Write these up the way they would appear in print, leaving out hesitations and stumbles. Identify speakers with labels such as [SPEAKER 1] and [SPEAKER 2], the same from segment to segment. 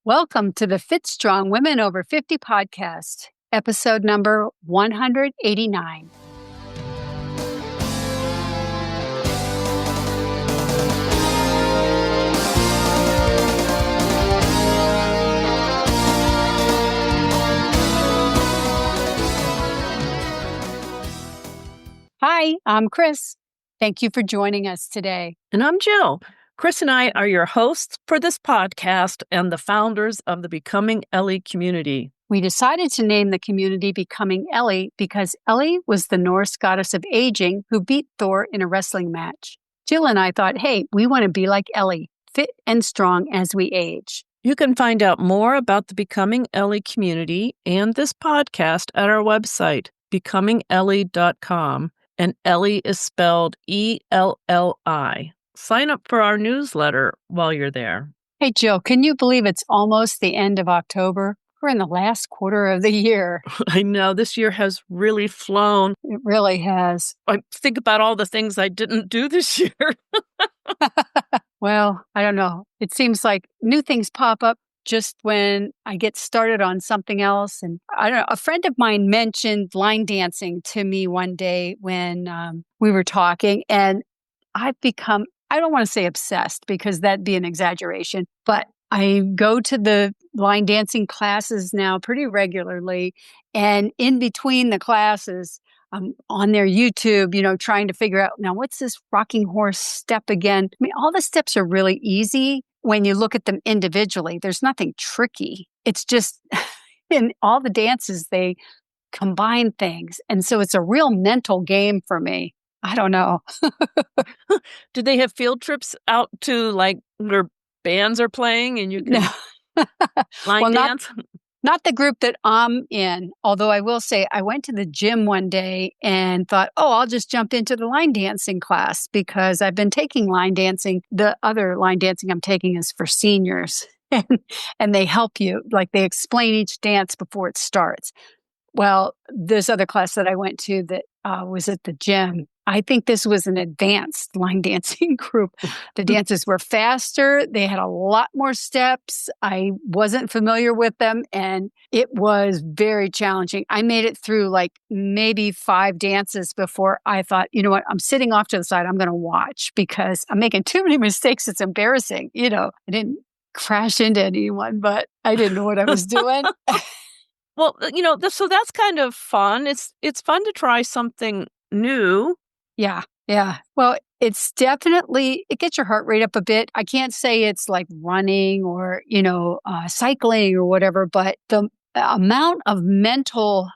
[SPEAKER 1] Welcome to the Fit Strong Women Over 50 podcast, episode number 189. Hi, I'm Chris. Thank you for joining us today.
[SPEAKER 2] And I'm Jill. Chris and I are your hosts for this podcast and the founders of the Becoming Ellie community.
[SPEAKER 1] We decided to name the community Becoming Ellie because Ellie was the Norse goddess of aging who beat Thor in a wrestling match. Jill and I thought, hey, we want to be like Ellie, fit and strong as we age.
[SPEAKER 2] You can find out more about the Becoming Ellie community and this podcast at our website, becomingellie.com. And Ellie is spelled E-L-L-I. Sign up for our newsletter while you're there.
[SPEAKER 1] Hey, Jill, can you believe it's almost the end of October? We're in the last quarter of the year.
[SPEAKER 2] I know, this year has really flown.
[SPEAKER 1] It really has.
[SPEAKER 2] I think about all the things I didn't do this year.
[SPEAKER 1] Well, I don't know. It seems like new things pop up just when I get started on something else. And I don't know, a friend of mine mentioned line dancing to me one day when we were talking, and I've become, I don't want to say obsessed because that'd be an exaggeration, but I go to the line dancing classes now pretty regularly. And in between the classes, I'm on their YouTube, trying to figure out, now what's this rocking horse step again? I mean, all the steps are really easy when you look at them individually. There's nothing tricky. It's just in all the dances, they combine things. And so it's a real mental game for me. I don't know.
[SPEAKER 2] Do they have field trips out to like where bands are playing and you can line dance?
[SPEAKER 1] Not the group that I'm in. Although I will say I went to the gym one day and thought, I'll just jump into the line dancing class because I've been taking line dancing. The other line dancing I'm taking is for seniors. And they help you, like they explain each dance before it starts. Well, this other class that I went to that was at the gym, I think this was an advanced line dancing group. The dances were faster. They had a lot more steps. I wasn't familiar with them, and it was very challenging. I made it through like maybe 5 dances before I thought, you know what, I'm sitting off to the side. I'm going to watch because I'm making too many mistakes. It's embarrassing. I didn't crash into anyone, but I didn't know what I was doing.
[SPEAKER 2] Well, so that's kind of fun. It's fun to try something new.
[SPEAKER 1] Yeah. Well, it's definitely, it gets your heart rate up a bit. I can't say it's like running or, cycling or whatever, but the amount of mental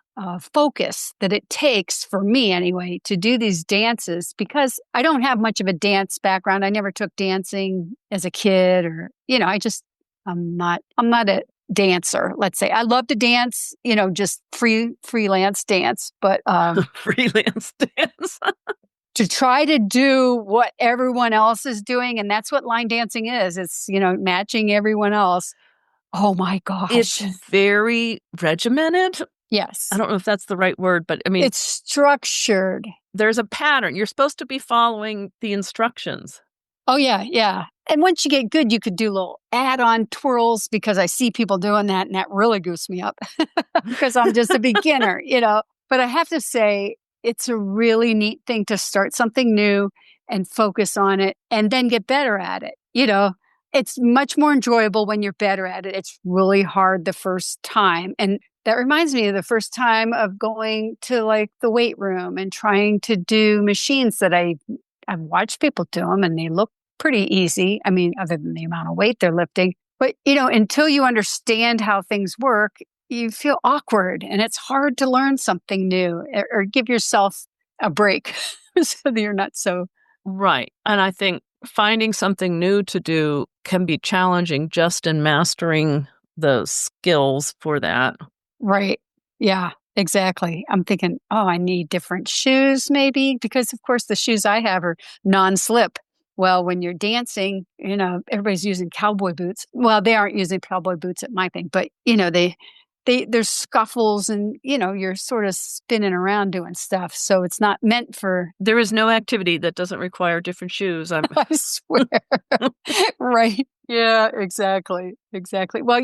[SPEAKER 1] focus that it takes for me anyway to do these dances, because I don't have much of a dance background. I never took dancing as a kid or, I'm not a dancer, let's say. I love to dance, just freelance dance, but
[SPEAKER 2] freelance dance.
[SPEAKER 1] To try to do what everyone else is doing, and that's what line dancing is. It's, matching everyone else. Oh my gosh.
[SPEAKER 2] It's very regimented.
[SPEAKER 1] Yes.
[SPEAKER 2] I don't know if that's the right word, but I mean,
[SPEAKER 1] it's structured.
[SPEAKER 2] There's a pattern. You're supposed to be following the instructions.
[SPEAKER 1] Oh, yeah. And once you get good, you could do little add-on twirls because I see people doing that, and that really goosed me up because I'm just a beginner, But I have to say, it's a really neat thing to start something new and focus on it and then get better at it. It's much more enjoyable when you're better at it. It's really hard the first time. And that reminds me of the first time of going to like the weight room and trying to do machines that I've watched people do them, and they look pretty easy. I mean, other than the amount of weight they're lifting. But, until you understand how things work, you feel awkward, and it's hard to learn something new or give yourself a break so that you're not so.
[SPEAKER 2] Right. And I think finding something new to do can be challenging just in mastering the skills for that.
[SPEAKER 1] Right. Yeah, exactly. I'm thinking, I need different shoes maybe, because of course the shoes I have are non-slip. Well, when you're dancing, everybody's using cowboy boots. Well, they aren't using cowboy boots at my thing, but they there's scuffles and, you're sort of spinning around doing stuff. So it's not meant for,
[SPEAKER 2] There is no activity that doesn't require different shoes.
[SPEAKER 1] I swear. Right. Yeah, exactly. Exactly. Well,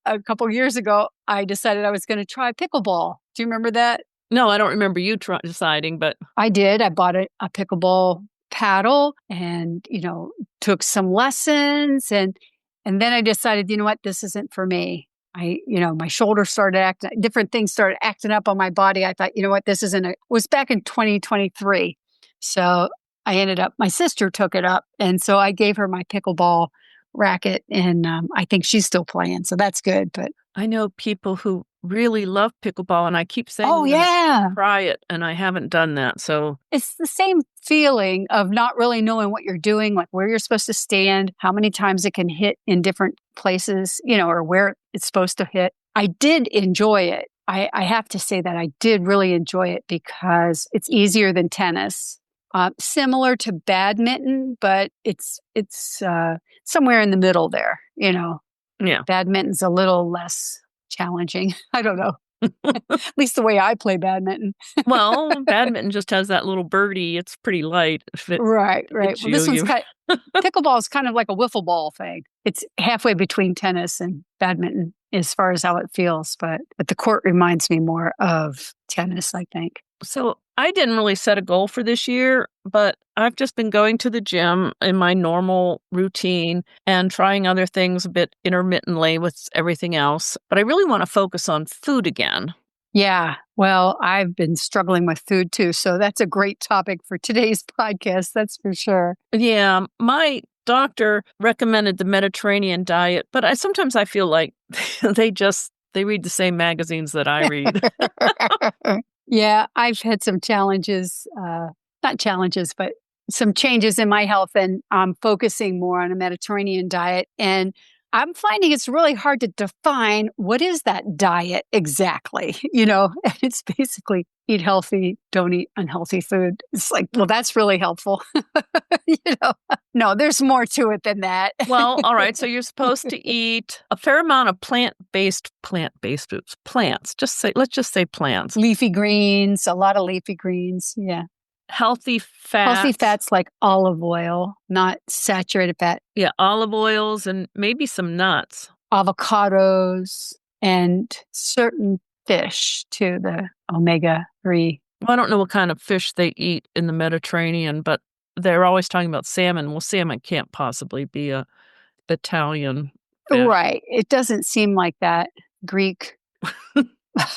[SPEAKER 1] a couple years ago, I decided I was going to try pickleball. Do you remember that?
[SPEAKER 2] No, I don't remember you deciding, but
[SPEAKER 1] I did. I bought a pickleball paddle and, took some lessons and then I decided, you know what, this isn't for me. My shoulders started different things started acting up on my body. I thought, you know what, this isn't it was back in 2023. So my sister took it up. And so I gave her my pickleball racket and I think she's still playing. So that's good. But
[SPEAKER 2] I know people who really love pickleball, and I keep saying,
[SPEAKER 1] oh, yeah,
[SPEAKER 2] try it, and I haven't done that. So
[SPEAKER 1] it's the same feeling of not really knowing what you're doing, like where you're supposed to stand, how many times it can hit in different places, or where it's supposed to hit. I did enjoy it. I have to say that I did really enjoy it because it's easier than tennis. Similar to badminton, but it's somewhere in the middle there,
[SPEAKER 2] Yeah.
[SPEAKER 1] Badminton's a little less challenging. I don't know. At least the way I play badminton.
[SPEAKER 2] Well, badminton just has that little birdie. It's pretty light.
[SPEAKER 1] Right. Well, this one's pickleball is kind of like a wiffle ball thing. It's halfway between tennis and badminton as far as how it feels, but the court reminds me more of tennis, I think.
[SPEAKER 2] So I didn't really set a goal for this year, but I've just been going to the gym in my normal routine and trying other things a bit intermittently with everything else. But I really want to focus on food again.
[SPEAKER 1] Yeah, well, I've been struggling with food too. So that's a great topic for today's podcast. That's for sure.
[SPEAKER 2] Yeah, my doctor recommended the Mediterranean diet, but sometimes I feel like they read the same magazines that I read.
[SPEAKER 1] Yeah, I've had some challenges, not challenges, but some changes in my health, and I'm focusing more on a Mediterranean diet. And I'm finding it's really hard to define what is that diet exactly. It's basically eat healthy, don't eat unhealthy food. It's like, well, that's really helpful. No, there's more to it than that.
[SPEAKER 2] Well, all right. So you're supposed to eat a fair amount of plant-based foods. Plants. Let's just say plants.
[SPEAKER 1] Leafy greens, a lot of leafy greens. Yeah.
[SPEAKER 2] Healthy fats.
[SPEAKER 1] Healthy fats like olive oil, not saturated fat.
[SPEAKER 2] Yeah, olive oils and maybe some nuts.
[SPEAKER 1] Avocados and certain fish too, the omega-3.
[SPEAKER 2] Well, I don't know what kind of fish they eat in the Mediterranean, but they're always talking about salmon. Well, salmon can't possibly be a Italian fish.
[SPEAKER 1] Right. It doesn't seem like that. Greek.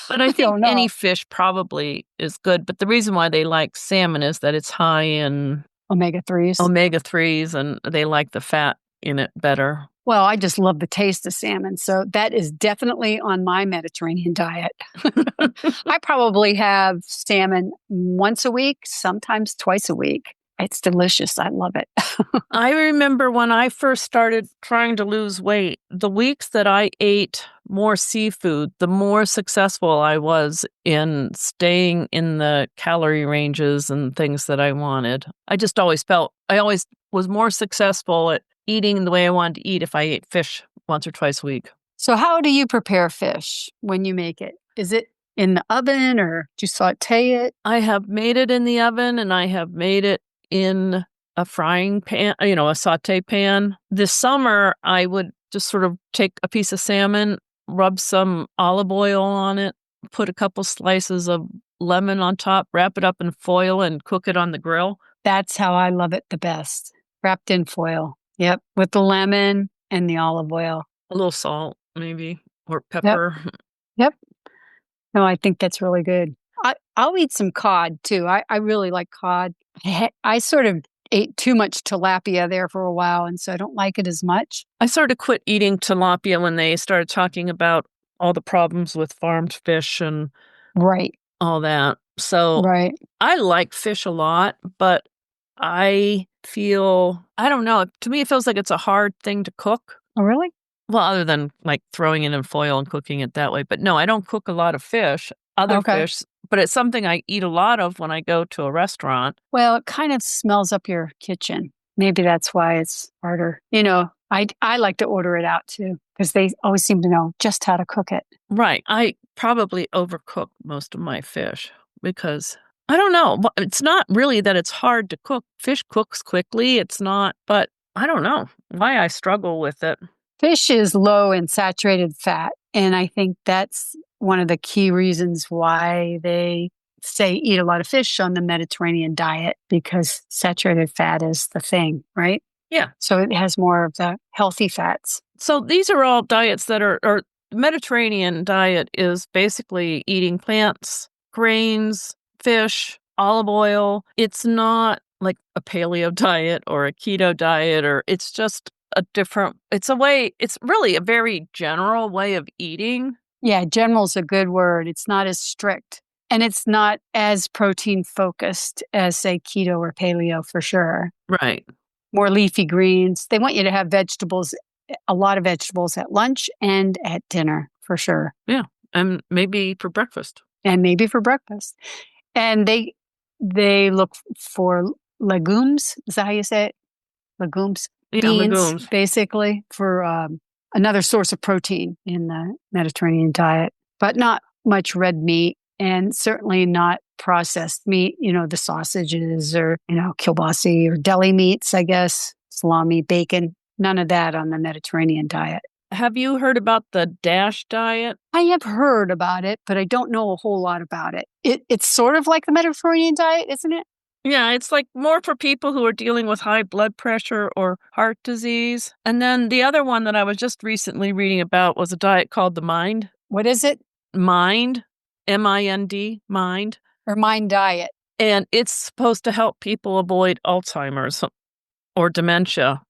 [SPEAKER 2] But I think any fish probably is good. But the reason why they like salmon is that it's high in
[SPEAKER 1] omega-3s,
[SPEAKER 2] and they like the fat in it better.
[SPEAKER 1] Well, I just love the taste of salmon. So that is definitely on my Mediterranean diet. I probably have salmon once a week, sometimes twice a week. It's delicious. I love it.
[SPEAKER 2] I remember when I first started trying to lose weight, the weeks that I ate more seafood, the more successful I was in staying in the calorie ranges and things that I wanted. I just always felt I always was more successful at eating the way I wanted to eat if I ate fish once or twice a week.
[SPEAKER 1] So how do you prepare fish when you make it? Is it in the oven or do you saute it?
[SPEAKER 2] I have made it in the oven and I have made it in a frying pan, a saute pan. This summer, I would just sort of take a piece of salmon, rub some olive oil on it, put a couple slices of lemon on top, wrap it up in foil and cook it on the grill.
[SPEAKER 1] That's how I love it the best. Wrapped in foil. Yep. With the lemon and the olive oil.
[SPEAKER 2] A little salt, maybe, or pepper.
[SPEAKER 1] Yep. No, I think that's really good. I'll eat some cod too. I really like cod. I sort of ate too much tilapia there for a while, and so I don't like it as much.
[SPEAKER 2] I sort of quit eating tilapia when they started talking about all the problems with farmed fish and all that. So I like fish a lot, but I don't know. To me, it feels like it's a hard thing to cook.
[SPEAKER 1] Oh, really?
[SPEAKER 2] Well, other than like throwing it in foil and cooking it that way. But no, I don't cook a lot of fish, fish. But it's something I eat a lot of when I go to a restaurant.
[SPEAKER 1] Well, it kind of smells up your kitchen. Maybe that's why it's harder. I like to order it out too. because they always seem to know just how to cook it.
[SPEAKER 2] Right. I probably overcook most of my fish because I don't know. It's not really that it's hard to cook. Fish cooks quickly. It's not, but I don't know why I struggle with it.
[SPEAKER 1] Fish is low in saturated fat. And I think that's one of the key reasons why they say eat a lot of fish on the Mediterranean diet, because saturated fat is the thing, right?
[SPEAKER 2] Yeah.
[SPEAKER 1] So it has more of the healthy fats.
[SPEAKER 2] So these are all diets that or Mediterranean diet is basically eating plants, grains, fish, olive oil. It's not like a paleo diet or a keto diet, or it's just it's really a very general way of eating.
[SPEAKER 1] Yeah, general's a good word. It's not as strict. And it's not as protein focused as, say, keto or paleo for sure.
[SPEAKER 2] Right.
[SPEAKER 1] More leafy greens. They want you to have vegetables, a lot of vegetables at lunch and at dinner for sure.
[SPEAKER 2] Yeah. And maybe for breakfast.
[SPEAKER 1] And maybe for breakfast. And they look for legumes. Is that how you say it? Legumes.
[SPEAKER 2] Yeah,
[SPEAKER 1] beans,
[SPEAKER 2] legumes.
[SPEAKER 1] basically, for another source of protein in the Mediterranean diet, but not much red meat and certainly not processed meat, the sausages or, kielbasi or deli meats, I guess, salami, bacon, none of that on the Mediterranean diet.
[SPEAKER 2] Have you heard about the DASH diet?
[SPEAKER 1] I have heard about it, but I don't know a whole lot about it. It's sort of like the Mediterranean diet, isn't it?
[SPEAKER 2] Yeah, it's like more for people who are dealing with high blood pressure or heart disease. And then the other one that I was just recently reading about was a diet called the MIND.
[SPEAKER 1] What is it?
[SPEAKER 2] MIND, MIND, MIND.
[SPEAKER 1] Or MIND diet.
[SPEAKER 2] And it's supposed to help people avoid Alzheimer's or dementia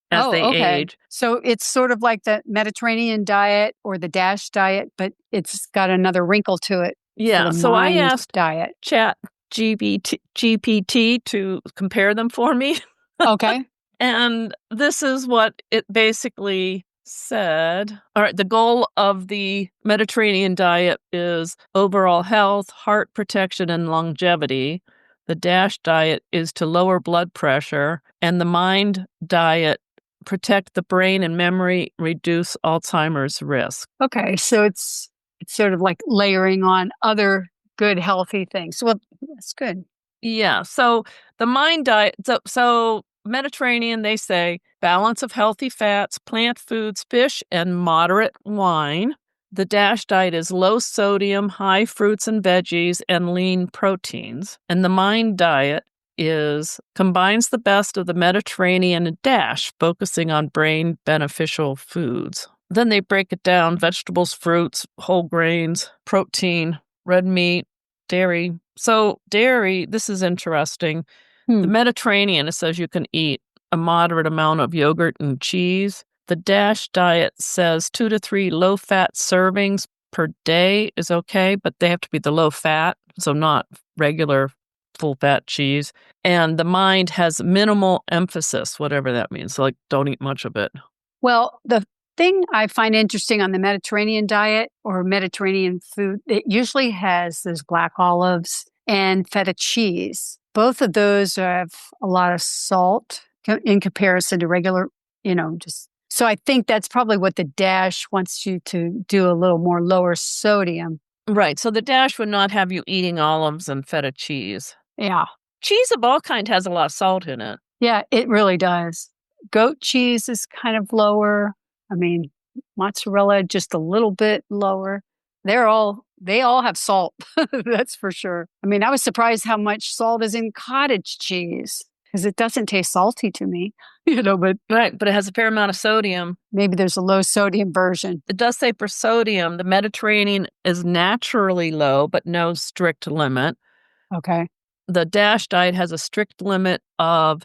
[SPEAKER 2] as they age.
[SPEAKER 1] So it's sort of like the Mediterranean diet or the DASH diet, but it's got another wrinkle to it.
[SPEAKER 2] Yeah, so I asked
[SPEAKER 1] diet.
[SPEAKER 2] Chat GPT to compare them for me.
[SPEAKER 1] Okay.
[SPEAKER 2] And this is what it basically said. All right, the goal of the Mediterranean diet is overall health, heart protection, and longevity. The DASH diet is to lower blood pressure, and the MIND diet protect the brain and memory, reduce Alzheimer's risk.
[SPEAKER 1] Okay, so it's sort of like layering on other good, healthy things. Well, that's good.
[SPEAKER 2] Yeah. So the MIND diet, so Mediterranean, they say balance of healthy fats, plant foods, fish, and moderate wine. The DASH diet is low sodium, high fruits and veggies, and lean proteins. And the MIND diet combines the best of the Mediterranean and DASH, focusing on brain beneficial foods. Then they break it down: vegetables, fruits, whole grains, protein, red meat, dairy. So dairy, this is interesting. The Mediterranean, it says you can eat a moderate amount of yogurt and cheese. The DASH diet says 2 to 3 low-fat servings per day is okay, but they have to be the low-fat, so not regular full-fat cheese. And the MIND has minimal emphasis, whatever that means. So, like, don't eat much of it.
[SPEAKER 1] Well, the thing I find interesting on the Mediterranean diet or Mediterranean food, it usually has those black olives and feta cheese. Both of those have a lot of salt in comparison to regular, so I think that's probably what the DASH wants you to do, a little more lower sodium.
[SPEAKER 2] Right. So the DASH would not have you eating olives and feta cheese.
[SPEAKER 1] Yeah.
[SPEAKER 2] Cheese of all kind has a lot of salt in it.
[SPEAKER 1] Yeah, it really does. Goat cheese is kind of lower. I mean, mozzarella just a little bit lower. They all have salt. That's for sure. I mean, I was surprised how much salt is in cottage cheese because it doesn't taste salty to me, but
[SPEAKER 2] right, but it has a fair amount of sodium.
[SPEAKER 1] Maybe there's a low sodium version.
[SPEAKER 2] It does say for sodium, the Mediterranean is naturally low, but no strict limit.
[SPEAKER 1] Okay.
[SPEAKER 2] The DASH diet has a strict limit of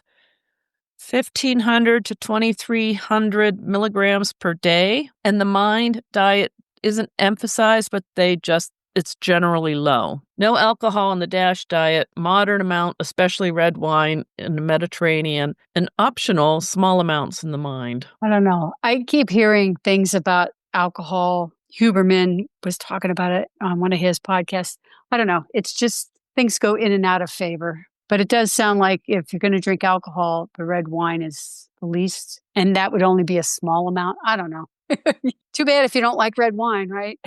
[SPEAKER 2] 1,500 to 2,300 milligrams per day. And the MIND diet isn't emphasized, but it's generally low. No alcohol in the DASH diet, moderate amount, especially red wine in the Mediterranean, and optional small amounts in the MIND.
[SPEAKER 1] I don't know. I keep hearing things about alcohol. Huberman was talking about it on one of his podcasts. I don't know. It's just things go in and out of favor. But it does sound like if you're going to drink alcohol, the red wine is the least, and that would only be a small amount. I don't know. Too bad if you don't like red wine, right?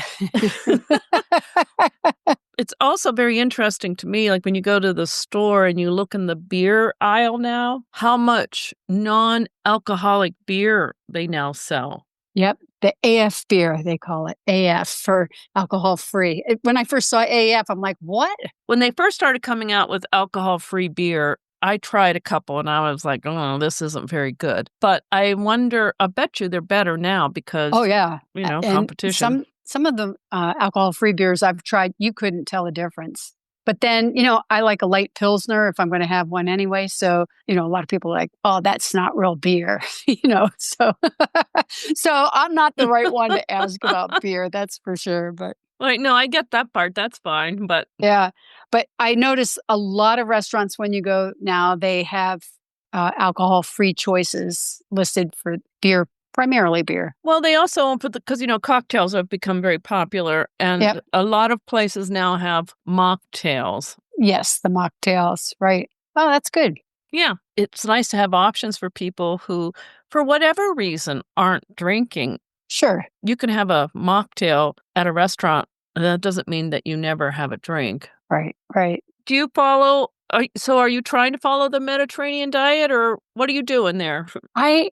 [SPEAKER 2] It's also very interesting to me, like when you go to the store and you look in the beer aisle now, how much non-alcoholic beer they now sell.
[SPEAKER 1] Yep. The AF beer, they call it AF for alcohol free. When I first saw AF, I'm like, what?
[SPEAKER 2] When they first started coming out with alcohol-free beer, I tried a couple and I was like, oh, this isn't very good. But I wonder, I bet you they're better now because,
[SPEAKER 1] Oh, yeah. And
[SPEAKER 2] competition.
[SPEAKER 1] some of the alcohol-free beers I've tried, you couldn't tell a difference. But then, I like a light Pilsner if I'm going to have one anyway. So, a lot of people are like, oh, that's not real beer, So, so I'm not the right one to ask about beer, that's for sure. But
[SPEAKER 2] Like, no, I get that part. That's fine. But
[SPEAKER 1] yeah, but I notice a lot of restaurants when you go now, they have alcohol-free choices listed for beer, primarily beer.
[SPEAKER 2] well, they also put because cocktails have become very popular, and
[SPEAKER 1] Yep.
[SPEAKER 2] a lot of places now have mocktails.
[SPEAKER 1] Yes, the mocktails, right. Oh, that's good.
[SPEAKER 2] Yeah, it's nice to have options for people who, for whatever reason, aren't drinking.
[SPEAKER 1] Sure.
[SPEAKER 2] You can have a mocktail at a restaurant, and that doesn't mean that you never have a drink.
[SPEAKER 1] Right, right.
[SPEAKER 2] Do you follow? Are you trying to follow the Mediterranean diet, or what are you doing there?
[SPEAKER 1] I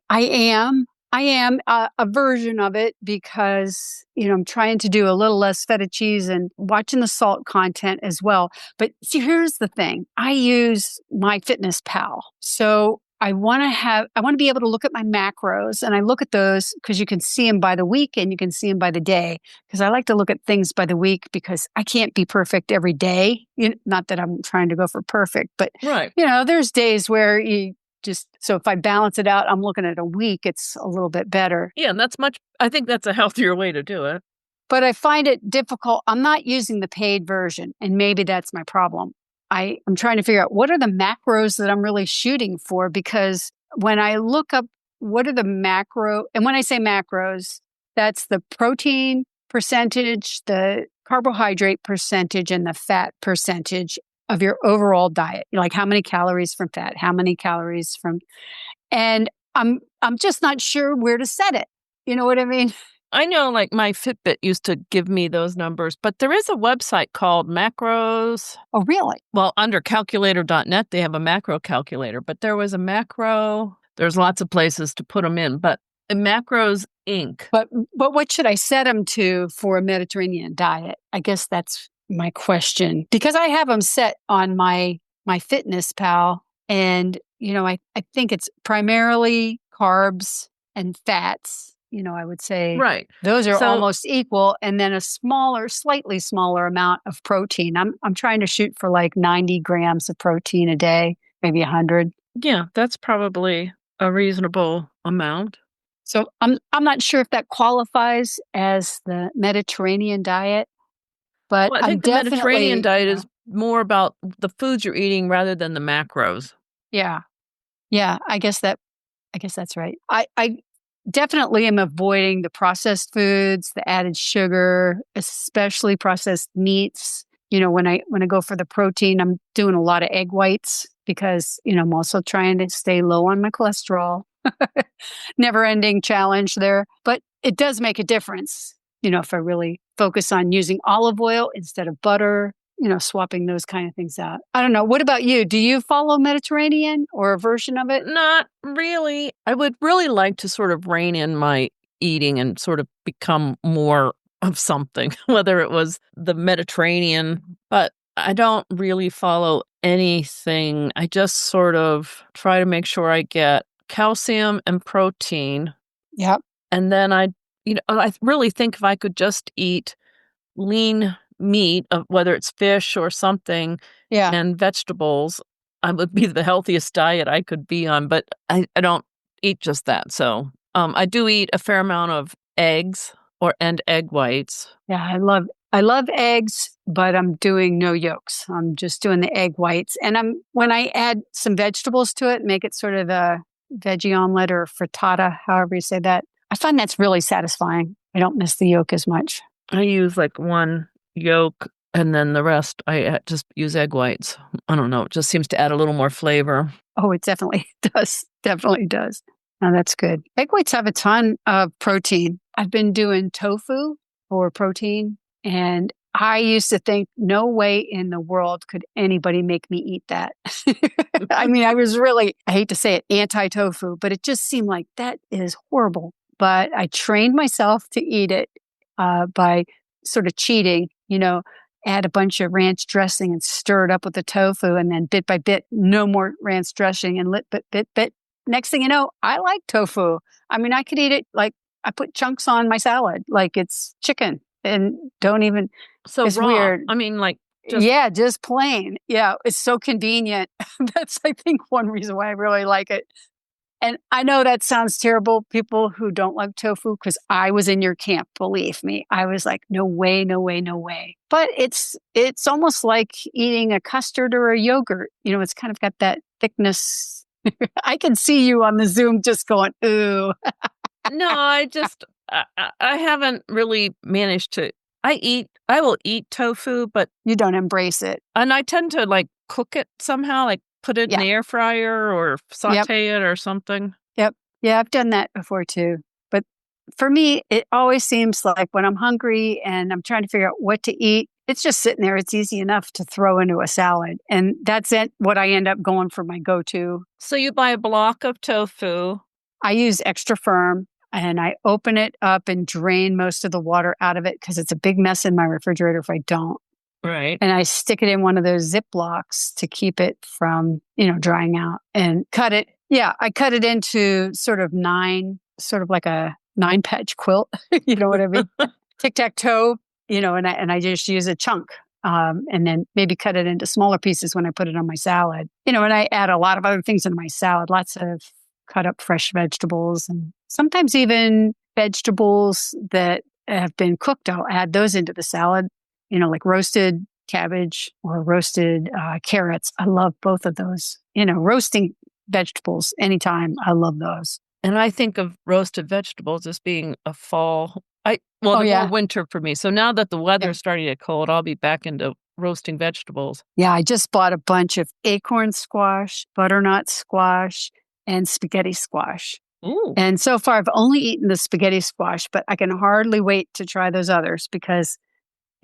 [SPEAKER 1] am a version of it because, I'm trying to do a little less feta cheese and watching the salt content as well. But see, here's the thing. I use MyFitnessPal. So I want to be able to look at my macros, and I look at those because you can see them by the week and you can see them by the day. Because I like to look at things by the week because I can't be perfect every day. Not that I'm trying to go for perfect, but
[SPEAKER 2] Right.
[SPEAKER 1] there's days where so if I balance it out, I'm looking at a week, it's a little bit better.
[SPEAKER 2] Yeah, and I think that's a healthier way to do it.
[SPEAKER 1] But I find it difficult. I'm not using the paid version, and maybe that's my problem. I'm trying to figure out what are the macros that I'm really shooting for, because when I look up what are the and when I say macros, that's the protein percentage, the carbohydrate percentage, and the fat percentage of your overall diet. Like how many calories from fat, how many calories from, and I'm just not sure where to set it. You know what I mean?
[SPEAKER 2] I know, like, my Fitbit used to give me those numbers, but there is a website called Macros.
[SPEAKER 1] Oh, really?
[SPEAKER 2] Well, under calculator.net, they have a macro calculator, but there was a macro. There's lots of places to put them in, but Macros Inc.
[SPEAKER 1] But what should I set them to for a Mediterranean diet? I guess that's my question, because I have them set on my MyFitnessPal, and I think it's primarily carbs and fats. I would say
[SPEAKER 2] Right.
[SPEAKER 1] those are
[SPEAKER 2] So-
[SPEAKER 1] almost equal, and then a slightly smaller amount of protein. I'm trying to shoot for like 90 grams of protein a day, maybe 100.
[SPEAKER 2] Yeah, that's probably a reasonable amount.
[SPEAKER 1] So I'm not sure if that qualifies as the Mediterranean diet, but
[SPEAKER 2] Well, I
[SPEAKER 1] I'm
[SPEAKER 2] think the Mediterranean
[SPEAKER 1] definitely,
[SPEAKER 2] diet is more about the foods you're eating rather than the macros.
[SPEAKER 1] yeah. Yeah, I guess that's right. I definitely am avoiding the processed foods, the added sugar, especially processed meats. When I go for the protein, I'm doing a lot of egg whites because, I'm also trying to stay low on my cholesterol. Never ending challenge there. But it does make a difference, if I really focus on using olive oil instead of butter, swapping those kind of things out. I don't know. What about you? Do you follow Mediterranean or a version of it?
[SPEAKER 2] Not really. I would really like to sort of rein in my eating and sort of become more of something, whether it was the Mediterranean, but I don't really follow anything. I just sort of try to make sure I get calcium and protein.
[SPEAKER 1] Yep.
[SPEAKER 2] And then I really think if I could just eat lean meat, whether it's fish or something,
[SPEAKER 1] Yeah.
[SPEAKER 2] and vegetables, I would be the healthiest diet I could be on, but I don't eat just that. So I do eat a fair amount of eggs and egg whites.
[SPEAKER 1] Yeah, I love eggs, but I'm doing no yolks. I'm just doing the egg whites. And when I add some vegetables to it, make it sort of a veggie omelet or frittata, however you say that, I find that's really satisfying. I don't miss the yolk as much.
[SPEAKER 2] I use like one yolk, and then the rest I just use egg whites. I don't know. It just seems to add a little more flavor.
[SPEAKER 1] Oh, it definitely does. Definitely does. Oh, that's good. Egg whites have a ton of protein. I've been doing tofu for protein, and I used to think no way in the world could anybody make me eat that. I mean, I was really, I hate to say it, anti-tofu, but it just seemed like that is horrible. But I trained myself to eat it by sort of cheating, add a bunch of ranch dressing and stir it up with the tofu, and then bit by bit, no more ranch dressing, and bit. Next thing you know, I like tofu. I mean, I could eat it like I put chunks on my salad, like it's chicken, and don't even.
[SPEAKER 2] So
[SPEAKER 1] It's
[SPEAKER 2] raw.
[SPEAKER 1] weird.
[SPEAKER 2] I mean, like
[SPEAKER 1] Yeah, just plain. Yeah, it's so convenient. That's, I think, one reason why I really like it. And I know that sounds terrible, people who don't like tofu, because I was in your camp, believe me. I was like, no way, no way, no way. But it's almost like eating a custard or a yogurt. It's kind of got that thickness. I can see you on the Zoom just going, ooh.
[SPEAKER 2] No, I haven't really managed to. I will eat tofu, but
[SPEAKER 1] You don't embrace it.
[SPEAKER 2] and I tend to like cook it somehow, like put it in
[SPEAKER 1] Yeah.
[SPEAKER 2] the air fryer or saute it or something.
[SPEAKER 1] Yep. Yeah, I've done that before too. But for me, it always seems like when I'm hungry and I'm trying to figure out what to eat, it's just sitting there. It's easy enough to throw into a salad. And that's what I end up going for my go-to.
[SPEAKER 2] So you buy a block of tofu.
[SPEAKER 1] I use Extra Firm, and I open it up and drain most of the water out of it because it's a big mess in my refrigerator if I don't.
[SPEAKER 2] Right.
[SPEAKER 1] And I stick it in one of those Ziplocs to keep it from, drying out, and cut it. Yeah, I cut it into sort of like a 9-patch quilt. You know what I mean? Tic-tac-toe, and I just use a chunk. And then maybe cut it into smaller pieces when I put it on my salad. And I add a lot of other things into my salad, lots of cut up fresh vegetables, and sometimes even vegetables that have been cooked. I'll add those into the salad, like roasted cabbage or roasted carrots. I love both of those. Roasting vegetables anytime. I love those.
[SPEAKER 2] And I think of roasted vegetables as being a fall. They're more winter for me. So now that the weather's starting to get cold, I'll be back into roasting vegetables.
[SPEAKER 1] Yeah, I just bought a bunch of acorn squash, butternut squash, and spaghetti squash.
[SPEAKER 2] Ooh.
[SPEAKER 1] And so far, I've only eaten the spaghetti squash, but I can hardly wait to try those others because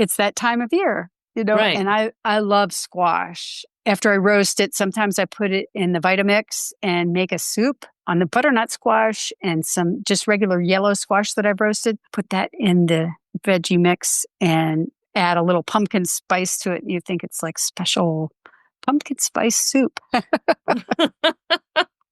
[SPEAKER 1] it's that time of year,
[SPEAKER 2] Right.
[SPEAKER 1] And I love squash. After I roast it, sometimes I put it in the Vitamix and make a soup on the butternut squash and some just regular yellow squash that I've roasted. Put that in the veggie mix and add a little pumpkin spice to it. And you think it's like special pumpkin spice soup.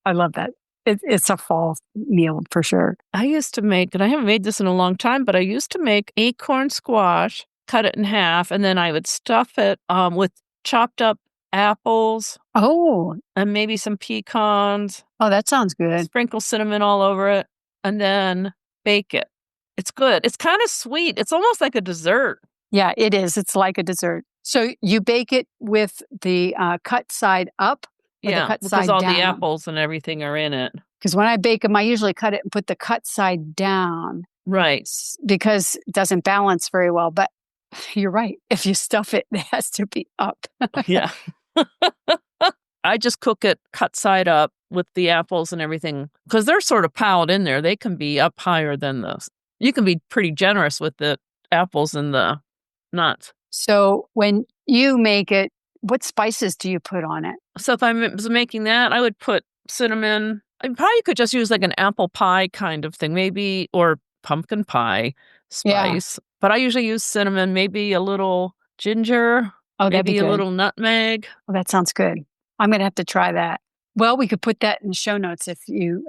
[SPEAKER 1] I love that. It's a fall meal for sure.
[SPEAKER 2] I used to make, and I haven't made this in a long time, but I used to make acorn squash, cut it in half, and then I would stuff it with chopped up apples.
[SPEAKER 1] Oh.
[SPEAKER 2] And maybe some pecans.
[SPEAKER 1] Oh, that sounds good.
[SPEAKER 2] Sprinkle cinnamon all over it, and then bake it. It's good. It's kind of sweet. It's almost like a dessert.
[SPEAKER 1] Yeah, it is. It's like a dessert. So you bake it with the cut side up?
[SPEAKER 2] Yeah, because all the apples and everything are in it.
[SPEAKER 1] Because when I bake them, I usually cut it and put the cut side down.
[SPEAKER 2] Right.
[SPEAKER 1] Because it doesn't balance very well. But you're right. If you stuff it, it has to be up.
[SPEAKER 2] Yeah. I just cook it cut side up with the apples and everything. Because they're sort of piled in there. They can be up higher than those. You can be pretty generous with the apples and the nuts.
[SPEAKER 1] So when you make it, what spices do you put on it?
[SPEAKER 2] So if I was making that, I would put cinnamon. I probably could just use like an apple pie kind of thing, maybe, or pumpkin pie spice. Yeah. But I usually use cinnamon, maybe a little ginger, maybe a little nutmeg.
[SPEAKER 1] Oh, that sounds good. I'm going to have to try that. Well, we could put that in the show notes if you,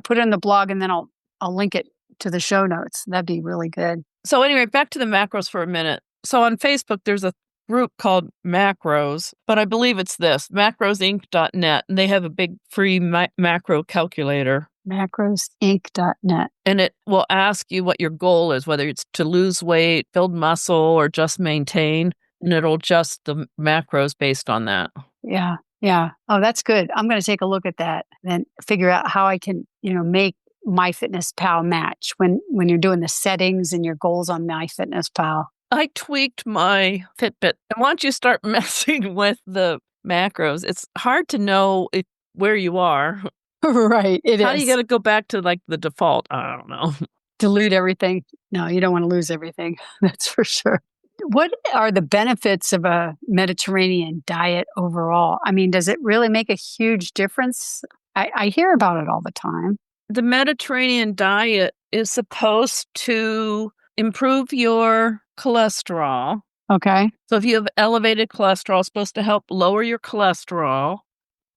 [SPEAKER 1] put it in the blog, and then I'll link it to the show notes. That'd be really good.
[SPEAKER 2] So anyway, back to the macros for a minute. So on Facebook, there's a group called Macros, but I believe it's this, macrosinc.net, and they have a big free macro calculator.
[SPEAKER 1] Macrosinc.net.
[SPEAKER 2] And it will ask you what your goal is, whether it's to lose weight, build muscle, or just maintain, and it'll adjust the macros based on that.
[SPEAKER 1] Yeah. Yeah. Oh, that's good. I'm going to take a look at that and figure out how I can, make MyFitnessPal match when you're doing the settings and your goals on MyFitnessPal.
[SPEAKER 2] I tweaked my Fitbit. And once you start messing with the macros, it's hard to know where you are.
[SPEAKER 1] Right. It
[SPEAKER 2] How
[SPEAKER 1] is.
[SPEAKER 2] do you got to go back to like the default? I don't know.
[SPEAKER 1] dilute everything. No, you don't want to lose everything. That's for sure. What are the benefits of a Mediterranean diet overall? I mean, does it really make a huge difference? I hear about it all the time.
[SPEAKER 2] The Mediterranean diet is supposed to improve your cholesterol.
[SPEAKER 1] Okay.
[SPEAKER 2] So if you have elevated cholesterol, it's supposed to help lower your cholesterol.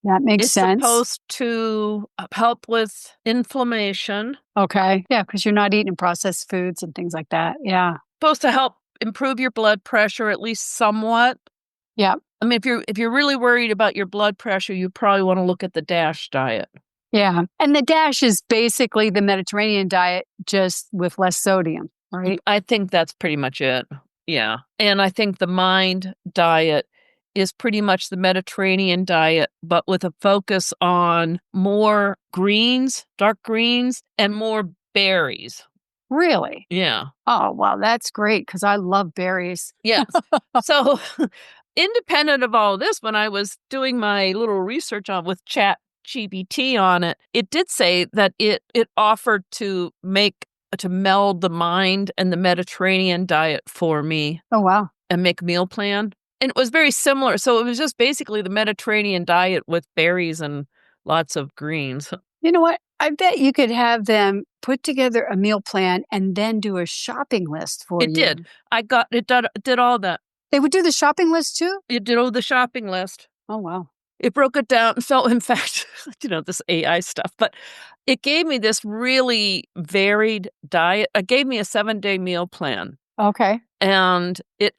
[SPEAKER 1] That makes
[SPEAKER 2] It's
[SPEAKER 1] sense.
[SPEAKER 2] supposed to help with inflammation.
[SPEAKER 1] Okay. Yeah, because you're not eating processed foods and things like that. Yeah.
[SPEAKER 2] Supposed to help improve your blood pressure at least somewhat.
[SPEAKER 1] Yeah.
[SPEAKER 2] I mean, if you're really worried about your blood pressure, you probably want to look at the DASH diet.
[SPEAKER 1] Yeah. And the DASH is basically the Mediterranean diet, just with less sodium, right?
[SPEAKER 2] I think that's pretty much it. Yeah. And I think the MIND diet is pretty much the Mediterranean diet, but with a focus on more greens, dark greens, and more berries.
[SPEAKER 1] Really?
[SPEAKER 2] Yeah.
[SPEAKER 1] Oh, wow. That's great because I love berries.
[SPEAKER 2] Yeah. So independent of all this, when I was doing my little research on with Chat GPT on it, it did say that it offered to meld the MIND and the Mediterranean diet for me
[SPEAKER 1] Oh, wow.
[SPEAKER 2] and make a meal plan. And it was very similar. So it was just basically the Mediterranean diet with berries and lots of greens.
[SPEAKER 1] You know what? I bet you could have them put together a meal plan and then do a shopping list for you.
[SPEAKER 2] It did. Did all that.
[SPEAKER 1] They would do the shopping list too?
[SPEAKER 2] It did all the shopping list.
[SPEAKER 1] Oh, wow.
[SPEAKER 2] It broke it down. So, in fact, this AI stuff, but it gave me this really varied diet. It gave me a 7-day meal plan.
[SPEAKER 1] Okay.
[SPEAKER 2] And it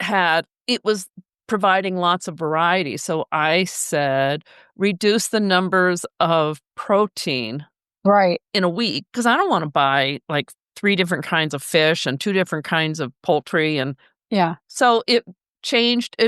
[SPEAKER 2] was providing lots of variety. So I said, reduce the numbers of protein
[SPEAKER 1] Right.
[SPEAKER 2] in a week because I don't want to buy like 3 different kinds of fish and 2 different kinds of poultry. And
[SPEAKER 1] Yeah.
[SPEAKER 2] so it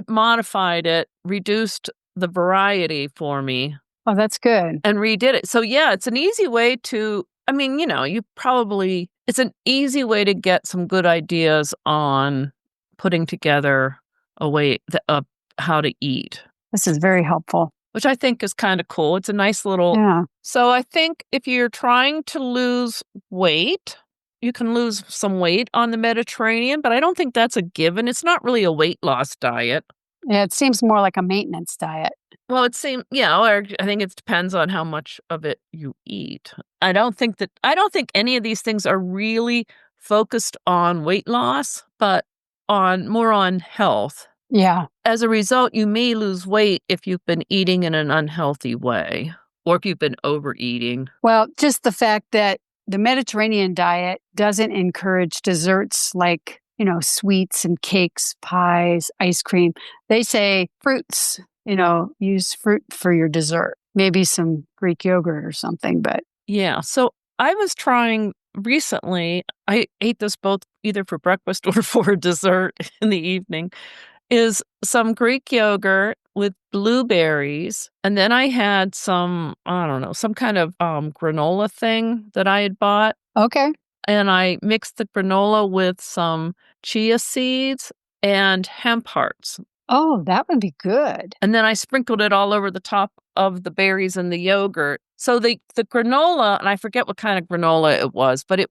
[SPEAKER 2] modified it, reduced the variety for me.
[SPEAKER 1] Oh, that's good.
[SPEAKER 2] And redid it. So yeah, it's an easy way to, it's an easy way to get some good ideas on putting together a way of how to eat,
[SPEAKER 1] This is very helpful.
[SPEAKER 2] which I think is kind of cool. It's a nice little.
[SPEAKER 1] Yeah.
[SPEAKER 2] So I think if you're trying to lose weight, you can lose some weight on the Mediterranean, but I don't think that's a given. It's not really a weight loss diet.
[SPEAKER 1] Yeah, it seems more like a maintenance diet.
[SPEAKER 2] Well, it seems, or I think it depends on how much of it you eat. I don't think any of these things are really focused on weight loss, but more on health.
[SPEAKER 1] Yeah.
[SPEAKER 2] As a result, you may lose weight if you've been eating in an unhealthy way or if you've been overeating.
[SPEAKER 1] Well, just the fact that the Mediterranean diet doesn't encourage desserts like, sweets and cakes, pies, ice cream. They say fruits, use fruit for your dessert, maybe some Greek yogurt or something, but.
[SPEAKER 2] Yeah. So I was trying recently, I ate this both either for breakfast or for dessert in the evening, is some Greek yogurt with blueberries. And then I had some kind of granola thing that I had bought.
[SPEAKER 1] Okay.
[SPEAKER 2] And I mixed the granola with some chia seeds and hemp hearts.
[SPEAKER 1] Oh, that would be good.
[SPEAKER 2] And then I sprinkled it all over the top of the berries and the yogurt. So the granola, and I forget what kind of granola it was, but it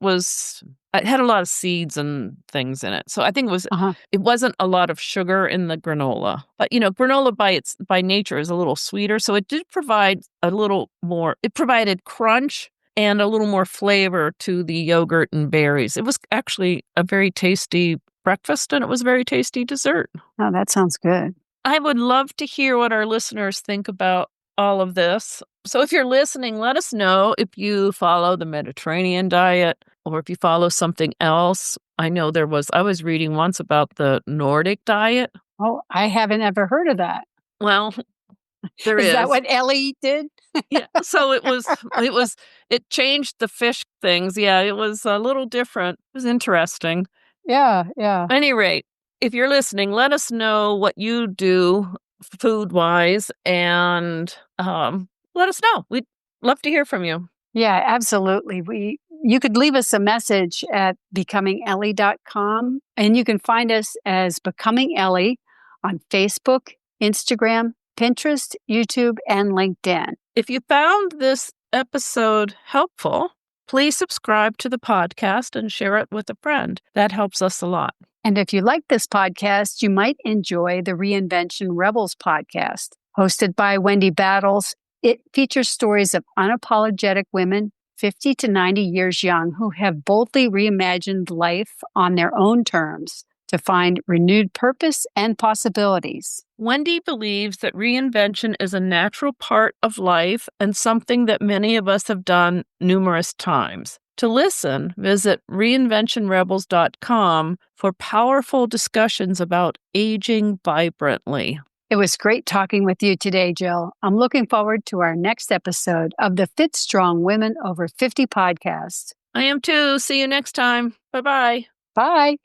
[SPEAKER 2] had a lot of seeds and things in it. So I think it wasn't a lot of sugar in the granola. But, granola by nature is a little sweeter. So it did provide it provided crunch and a little more flavor to the yogurt and berries. It was actually a very tasty breakfast and it was a very tasty dessert.
[SPEAKER 1] Oh, that sounds good.
[SPEAKER 2] I would love to hear what our listeners think about all of this. So if you're listening, let us know if you follow the Mediterranean diet or if you follow something else. I know I was reading once about the Nordic diet.
[SPEAKER 1] Oh, I haven't ever heard of that.
[SPEAKER 2] Well, there is.
[SPEAKER 1] Is that what Ellie did?
[SPEAKER 2] Yeah. So it changed the fish things. Yeah, it was a little different. It was interesting.
[SPEAKER 1] Yeah, yeah.
[SPEAKER 2] At any rate, if you're listening, let us know what you do food-wise and let us know. We'd love to hear from you.
[SPEAKER 1] Yeah, absolutely. You could leave us a message at becomingellie.com, and you can find us as Becoming Ellie on Facebook, Instagram, Pinterest, YouTube, and LinkedIn.
[SPEAKER 2] If you found this episode helpful, Please subscribe to the podcast and share it with a friend. That helps us a lot.
[SPEAKER 1] And if you like this podcast, you might enjoy the Reinvention Rebels podcast. Hosted by Wendy Battles, it features stories of unapologetic women 50 to 90 years young who have boldly reimagined life on their own terms to find renewed purpose and possibilities.
[SPEAKER 2] Wendy believes that reinvention is a natural part of life and something that many of us have done numerous times. To listen, visit reinventionrebels.com for powerful discussions about aging vibrantly.
[SPEAKER 1] It was great talking with you today, Jill. I'm looking forward to our next episode of the Fit Strong Women Over 50 podcast.
[SPEAKER 2] I am too. See you next time. Bye-bye.
[SPEAKER 1] Bye.